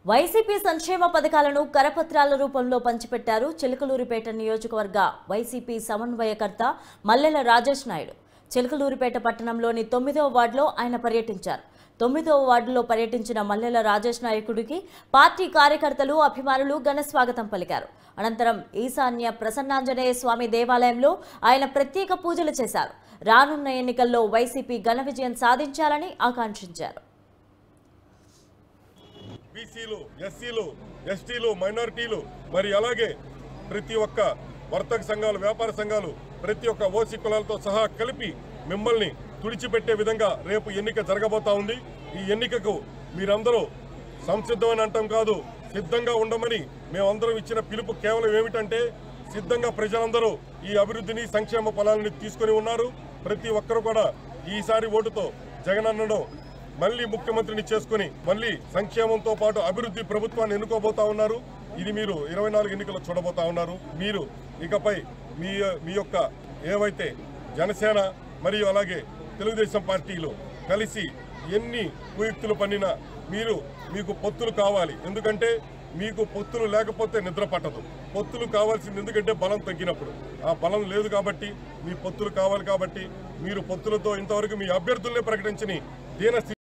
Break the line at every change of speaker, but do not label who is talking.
YCP సంక్షేమ పథకాలను కరపత్రాల రూపంలో పంచిపెట్టారు చిలకలూరిపేట నియోజకవర్గ వైసీపీ సమన్వయకర్త మల్లెల రాజేష్ నాయుడు. చిలకలూరిపేట పట్టణంలోని 9వ వార్డులో ఆయన పర్యటించారు. 9వ వార్డులో పర్యటించిన మల్లెల రాజేష్ నాయకుడికి పార్టీ కార్యకర్తలు, అభిమానులు ఘన స్వాగతం పలికారు. అనంతరం ఈశాన్య ప్రసన్నాంజనేయ స్వామి దేవాలయంలో ఆయన ప్రత్యేక పూజలు చేశారు. రానున్న ఎన్నికల్లో వైసీపీ ఘన విజయం సాధించాలని ఆకాంక్షించారు.
బీసీలు, ఎస్సీలు, ఎస్టీలు, మైనారిటీలు, మరి అలాగే ప్రతి ఒక్క వర్తక సంఘాలు, వ్యాపార సంఘాలు, ప్రతి ఒక్క ఓసీ కులాలతో సహా కలిపి మిమ్మల్ని తుడిచిపెట్టే విధంగా రేపు ఎన్నిక జరగబోతా ఉంది. ఈ ఎన్నికకు మీరందరూ సంసిద్ధమని అంటాం కాదు, సిద్ధంగా ఉండమని మేమందరం ఇచ్చిన పిలుపు కేవలం ఏమిటంటే, సిద్ధంగా ప్రజలందరూ ఈ అభివృద్ధిని, సంక్షేమ ఫలాలని తీసుకొని ఉన్నారు. ప్రతి ఒక్కరు కూడా ఈసారి ఓటుతో జగనన్నను మళ్ళీ ముఖ్యమంత్రిని చేసుకుని మళ్ళీ సంక్షేమంతో పాటు అభివృద్ధి ప్రభుత్వాన్ని ఎన్నుకోబోతా ఉన్నారు. ఇది మీరు 24 ఎన్నికలు చూడబోతా ఉన్నారు. మీరు ఇకపై మీ యొక్క ఏవైతే జనసేన మరియు అలాగే తెలుగుదేశం పార్టీలు కలిసి ఎన్ని కుయుక్తులు పన్నినా మీకు పొత్తులు కావాలి. ఎందుకంటే మీకు పొత్తులు లేకపోతే నిద్ర పట్టదు. పొత్తులు కావాల్సింది ఎందుకంటే బలం తగ్గినప్పుడు. ఆ బలం లేదు కాబట్టి మీ పొత్తులు కావాలి. కాబట్టి మీరు పొత్తులతో ఇంతవరకు మీ అభ్యర్థుల్నే ప్రకటించని దీన